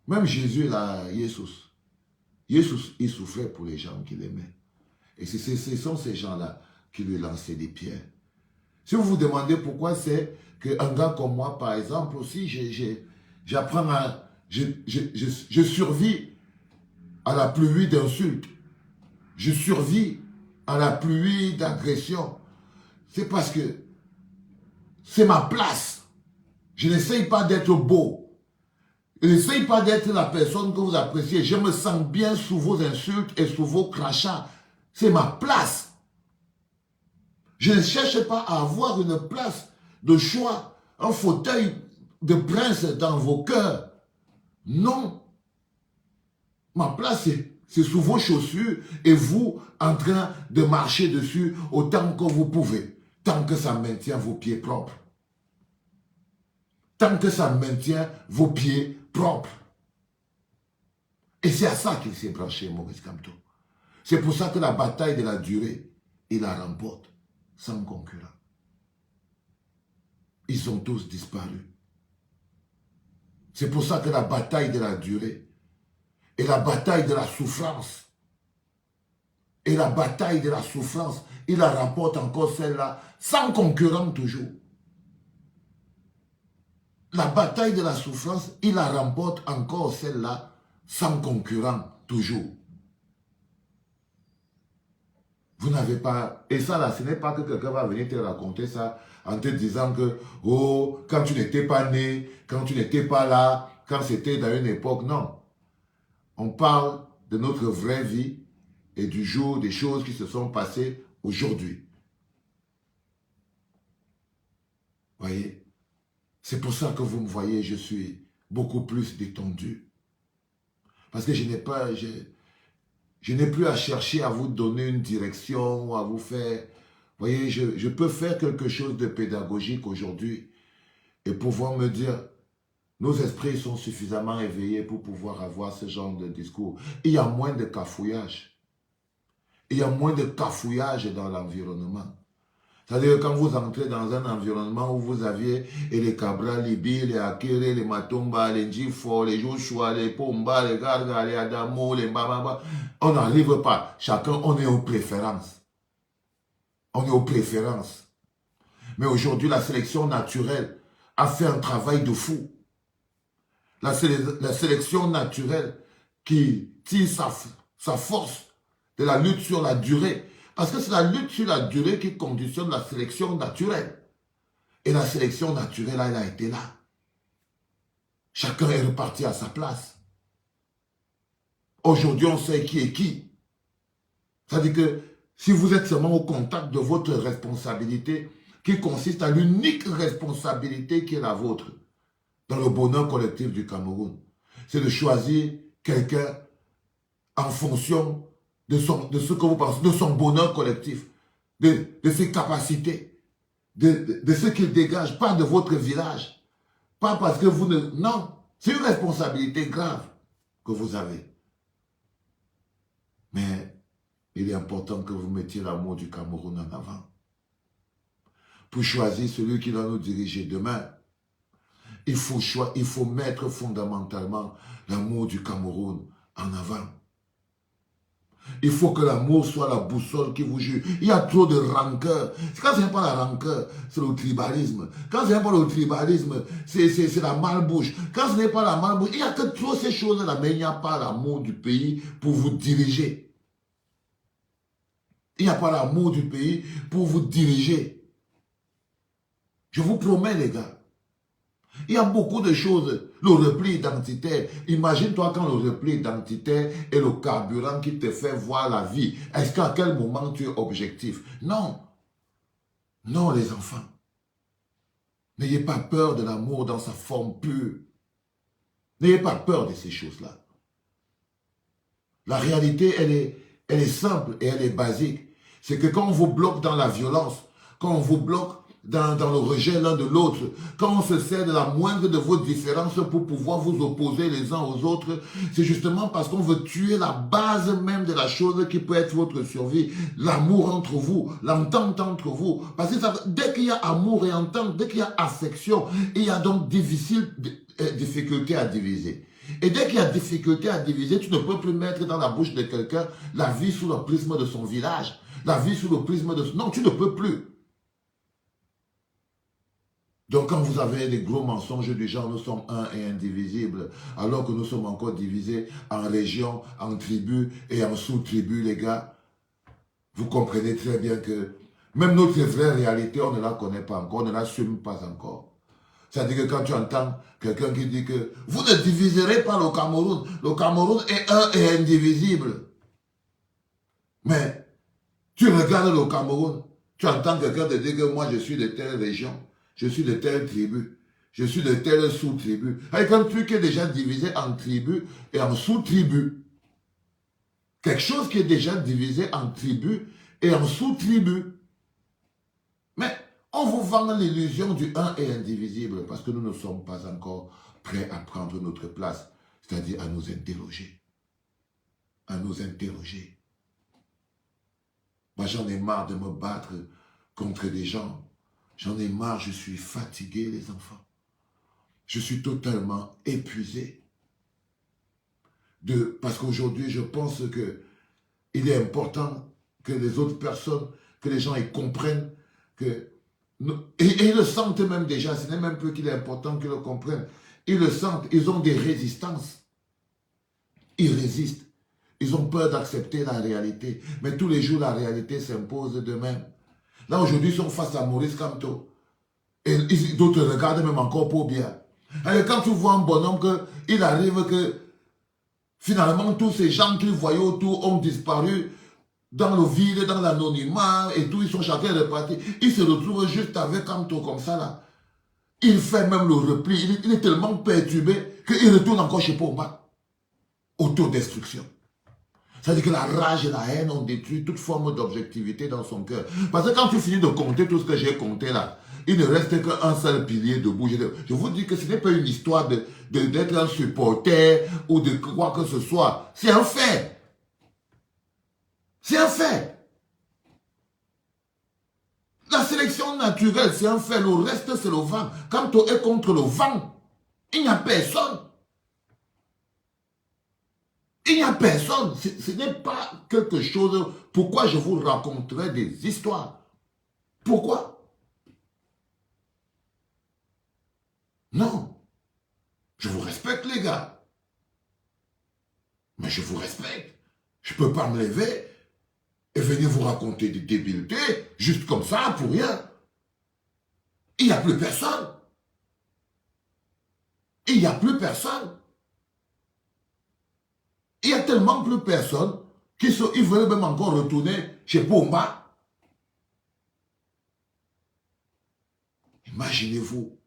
même Jésus, là, Jésus, il souffrait pour les gens qu'il aimait. Et ce sont ces gens-là qui lui lançaient des pierres. Si vous vous demandez pourquoi c'est qu'un gars comme moi, par exemple, aussi, j'apprends à... Je survis à la pluie d'insultes. Je survis à la pluie d'agressions. C'est parce que c'est ma place. Je n'essaye pas d'être beau. Je n'essaye pas d'être la personne que vous appréciez. Je me sens bien sous vos insultes et sous vos crachats. C'est ma place. Je ne cherche pas à avoir une place de choix, un fauteuil de prince dans vos cœurs. Non. Ma place, c'est sous vos chaussures et vous en train de marcher dessus autant que vous pouvez, tant que ça maintient vos pieds propres. Tant que ça maintient vos pieds propres. Et c'est à ça qu'il s'est branché, Maurice Kamto. C'est pour ça que la bataille de la durée, il la remporte sans concurrent. Ils ont tous disparu. C'est pour ça que la bataille de la durée et la bataille de la souffrance, et la bataille de la souffrance, il la remporte encore celle-là, sans concurrent toujours. La bataille de la souffrance, il la remporte encore celle-là, sans concurrent toujours. Vous n'avez pas... Et ça là, ce n'est pas que quelqu'un va venir te raconter ça en te disant que, oh, quand tu n'étais pas né, quand tu n'étais pas là, quand c'était dans une époque, non. On parle de notre vraie vie et du jour des choses qui se sont passées aujourd'hui. Voyez? C'est pour ça que vous me voyez, je suis beaucoup plus détendu. Parce que je n'ai plus à chercher à vous donner une direction ou à vous faire... Voyez, je peux faire quelque chose de pédagogique aujourd'hui et pouvoir me dire, nos esprits sont suffisamment éveillés pour pouvoir avoir ce genre de discours. Il y a moins de cafouillage. Il y a moins de cafouillage dans l'environnement. C'est-à-dire quand vous entrez dans un environnement où vous aviez les Cabral, les Bi, les Akere, les Matomba, les Djifo, les Joshua, les Pomba, les Garga, les Adamo, les Bababa, on n'arrive pas. Chacun, on est aux préférences. On est aux préférences. Mais aujourd'hui, la sélection naturelle a fait un travail de fou. La sélection naturelle qui tire sa force de la lutte sur la durée. Parce que c'est la lutte sur la durée qui conditionne la sélection naturelle. Et la sélection naturelle, elle a été là. Chacun est reparti à sa place. Aujourd'hui, on sait qui est qui. C'est-à-dire que si vous êtes seulement au contact de votre responsabilité, qui consiste à l'unique responsabilité qui est la vôtre, dans le bonheur collectif du Cameroun, c'est de choisir quelqu'un en fonction de ce que vous pensez, de son bonheur collectif, de ses capacités, de ce qu'il dégage, pas de votre village. Pas parce que vous ne... Non, c'est une responsabilité grave que vous avez. Mais il est important que vous mettiez l'amour du Cameroun en avant. Pour choisir celui qui va nous diriger demain, il faut mettre fondamentalement l'amour du Cameroun en avant. Il faut que l'amour soit la boussole qui vous juge. Il y a trop de rancœur. Quand ce n'est pas la rancœur, c'est le tribalisme. Quand ce n'est pas le tribalisme, c'est la malbouche. Quand ce n'est pas la malbouche, il n'y a que trop ces choses-là, mais il n'y a pas l'amour du pays pour vous diriger. Il n'y a pas l'amour du pays pour vous diriger. Je vous promets, les gars. Il y a beaucoup de choses. Le repli identitaire. Imagine-toi quand le repli identitaire est le carburant qui te fait voir la vie. Est-ce qu'à quel moment tu es objectif? Non. Non, les enfants. N'ayez pas peur de l'amour dans sa forme pure. N'ayez pas peur de ces choses-là. La réalité, elle est simple et elle est basique. C'est que quand on vous bloque dans la violence, quand on vous bloque dans le rejet l'un de l'autre, quand on se sert de la moindre de vos différences pour pouvoir vous opposer les uns aux autres, c'est justement parce qu'on veut tuer la base même de la chose qui peut être votre survie, l'amour entre vous, l'entente entre vous. Parce que dès qu'il y a amour et entente, dès qu'il y a affection, il y a donc difficulté à diviser. Et dès qu'il y a difficulté à diviser, tu ne peux plus mettre dans la bouche de quelqu'un la vie sous le prisme de son village, la vie sous le prisme de... Non, tu ne peux plus. Donc quand vous avez des gros mensonges du genre nous sommes un et indivisibles, alors que nous sommes encore divisés en régions, en tribus et en sous-tribus, les gars, vous comprenez très bien que même notre vraie réalité, on ne la connaît pas encore, on ne l'assume pas encore. C'est-à-dire que quand tu entends quelqu'un qui dit que vous ne diviserez pas le Cameroun est un et indivisible. Mais tu regardes le Cameroun, tu entends quelqu'un te dire que moi je suis de telle région, je suis de telle tribu, je suis de telle sous-tribu. Avec un truc qui est déjà divisé en tribus et en sous-tribus. Quelque chose qui est déjà divisé en tribus et en sous-tribus. Mais on vous vend l'illusion du un et indivisible parce que nous ne sommes pas encore prêts à prendre notre place, c'est-à-dire à nous interroger. À nous interroger. Moi, j'en ai marre de me battre contre des gens. J'en ai marre, je suis fatigué, les enfants. Je suis totalement épuisé. Parce qu'aujourd'hui, je pense qu'il est important que les autres personnes, que les gens ils comprennent que... Et ils le sentent même déjà, ce n'est même plus qu'il est important qu'ils le comprennent. Ils le sentent, ils ont des résistances. Ils résistent. Ils ont peur d'accepter la réalité. Mais tous les jours, la réalité s'impose d'eux-mêmes. Là, aujourd'hui, ils sont face à Maurice Kamto. Et d'autres regardent même encore pour bien. Et quand tu vois un bonhomme qu'il arrive que finalement tous ces gens qu'il voyait autour ont disparu dans le vide, dans l'anonymat et tout, ils sont chacun repartis. Il se retrouve juste avec Kamto comme ça là. Il fait même le repli, il est tellement perturbé qu'il retourne encore chez Pomba. Autodestruction. C'est-à-dire que la rage et la haine ont détruit toute forme d'objectivité dans son cœur. Parce que quand tu finis de compter tout ce que j'ai compté là, il ne reste qu'un seul pilier debout. Je vous dis que ce n'est pas une histoire d'être un supporter ou de quoi que ce soit. C'est un fait. C'est un fait. La sélection naturelle, c'est un fait. Le reste, c'est le vent. Quand on est contre le vent, il n'y a personne. Il n'y a personne. Ce n'est pas quelque chose... Pourquoi je vous raconterai des histoires? Pourquoi? Non. Je vous respecte, les gars. Mais je vous respecte. Je ne peux pas me lever et venir vous raconter des débilités, juste comme ça, pour rien. Il n'y a plus personne. Il n'y a plus personne. Il y a tellement plus personne qu'ils veulent même encore retourner chez Pomba. Imaginez-vous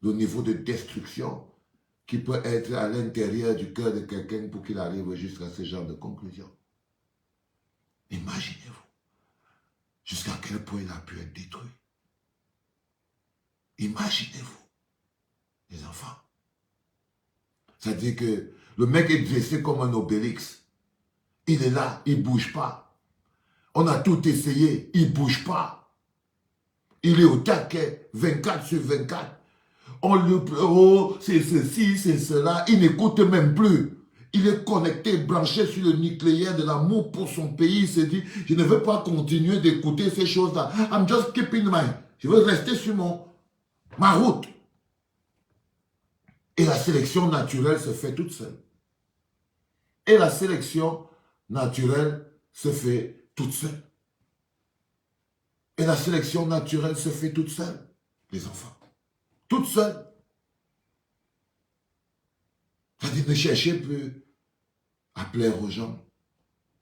le niveau de destruction qui peut être à l'intérieur du cœur de quelqu'un pour qu'il arrive jusqu'à ce genre de conclusion. Imaginez-vous jusqu'à quel point il a pu être détruit. Imaginez-vous, les enfants. C'est-à-dire que le mec est dressé comme un obélix. Il est là, il ne bouge pas. On a tout essayé, il ne bouge pas. Il est au taquet, 24 sur 24. On le oh, c'est ceci, c'est cela. Il n'écoute même plus. Il est connecté, branché sur le nucléaire de l'amour pour son pays. Il se dit, je ne veux pas continuer d'écouter ces choses-là. I'm just keeping je veux rester sur ma route. Et la sélection naturelle se fait toute seule. Et la sélection naturelle se fait toute seule. Et la sélection naturelle se fait toute seule. les enfants. Toutes seules. C'est-à-dire, ne cherchez plus à plaire aux gens.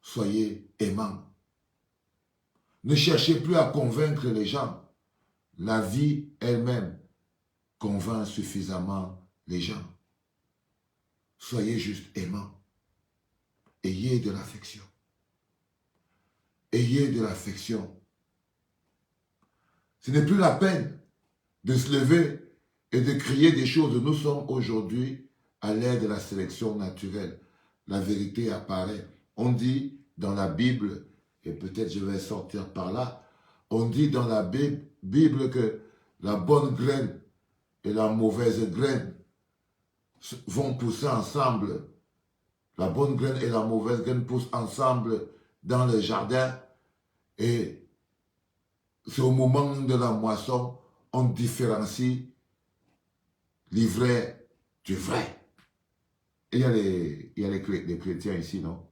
Soyez aimants. Ne cherchez plus à convaincre les gens. La vie elle-même convainc suffisamment les gens. Soyez juste aimants. Ayez de l'affection. Ayez de l'affection. Ce n'est plus la peine de se lever et de crier des choses. Nous sommes aujourd'hui à l'ère de la sélection naturelle. La vérité apparaît. On dit dans la Bible, et peut-être je vais sortir par là, on dit dans la Bible que la bonne graine et la mauvaise graine vont pousser ensemble. La bonne graine et la mauvaise graine poussent ensemble dans le jardin et c'est au moment de la moisson, on différencie l'ivraie du vrai. Et il y a les chrétiens ici, non?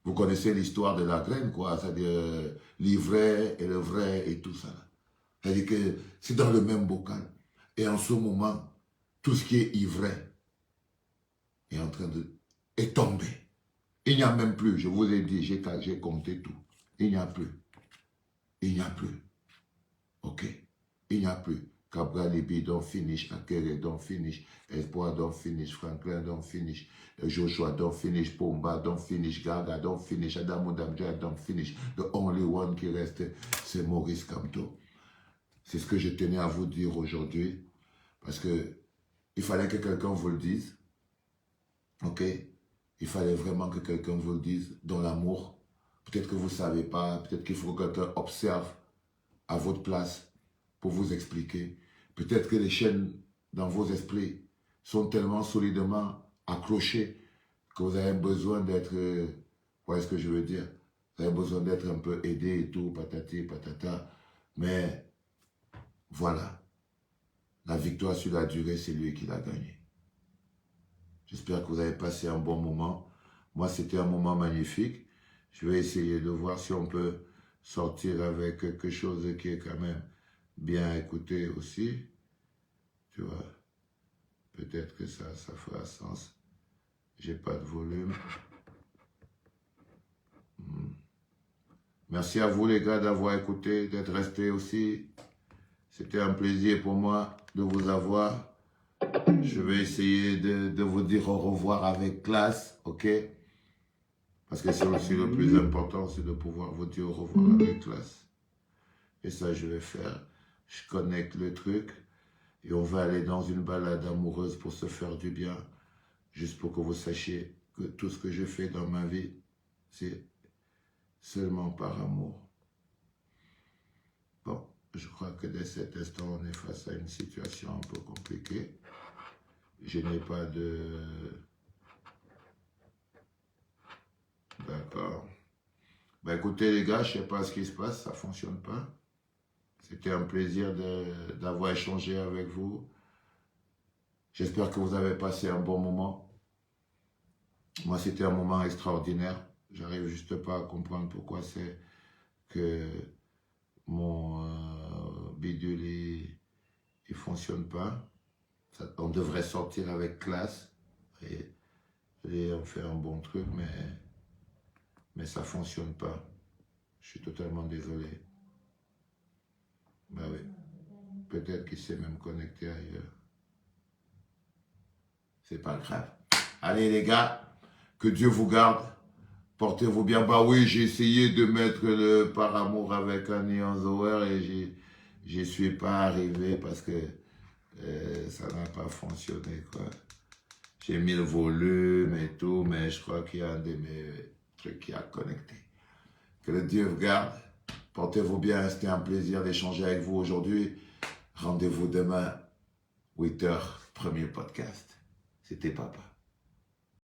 Vous connaissez l'histoire de la graine, quoi, c'est-à-dire l'ivraie et le vrai et tout ça. C'est-à-dire que c'est dans le même bocal. Et en ce moment, tout ce qui est ivraie est en train de... est tombé. Il n'y a même plus, je vous ai dit, j'ai compté tout. Il n'y a plus. Il n'y a plus. Ok? Il n'y a plus. Cabral Libi don't finish, Akere don't finish, Espoir don't finish, Franklin don't finish, Joshua don't finish, Pomba don't finish, Gaga don't finish, Adamo Damja don't finish. The only one qui reste, c'est Maurice Kamto. C'est ce que je tenais à vous dire aujourd'hui, parce que il fallait que quelqu'un vous le dise. Ok? Il fallait vraiment que quelqu'un vous le dise dans l'amour. Peut-être que vous ne savez pas, peut-être qu'il faut que quelqu'un observe à votre place pour vous expliquer. Peut-être que les chaînes dans vos esprits sont tellement solidement accrochées que vous avez besoin d'être, vous voyez ce que je veux dire? Vous avez besoin d'être un peu aidé et tout, patati, patata. Mais voilà, la victoire sur la durée, c'est lui qui l'a gagnée. J'espère que vous avez passé un bon moment. Moi, c'était un moment magnifique. Je vais essayer de voir si on peut sortir avec quelque chose qui est quand même bien écouté aussi. Tu vois, peut-être que ça fera sens. J'ai pas de volume. Merci à vous les gars d'avoir écouté, d'être restés aussi. C'était un plaisir pour moi de vous avoir. Je vais essayer de vous dire au revoir avec classe, ok? Parce que c'est aussi le plus important, c'est de pouvoir vous dire au revoir avec classe. Et ça, je vais faire. Je connecte le truc et on va aller dans une balade amoureuse pour se faire du bien. Juste pour que vous sachiez que tout ce que je fais dans ma vie, c'est seulement par amour. Bon, je crois que dès cet instant, on est face à une situation un peu compliquée. Je n'ai pas de... D'accord. Ben écoutez les gars, je ne sais pas ce qui se passe, ça ne fonctionne pas. C'était un plaisir d'avoir échangé avec vous. J'espère que vous avez passé un bon moment. Moi, c'était un moment extraordinaire. J'arrive juste pas à comprendre pourquoi c'est que mon bidule, il fonctionne pas. On devrait sortir avec classe et on fait un bon truc, mais ça fonctionne pas. Je suis totalement désolé. Ben oui, peut-être qu'il s'est même connecté ailleurs. C'est pas grave. Allez les gars, que Dieu vous garde. Portez-vous bien. Bah oui, j'ai essayé de mettre le par amour avec un Zower et j'y suis pas arrivé parce que ça n'a pas fonctionné, quoi. J'ai mis le volume et tout, mais je crois qu'il y a un de mes trucs qui a connecté. Que le Dieu vous garde. Portez-vous bien. C'était un plaisir d'échanger avec vous aujourd'hui. Rendez-vous demain, 8h, premier podcast. C'était Papa.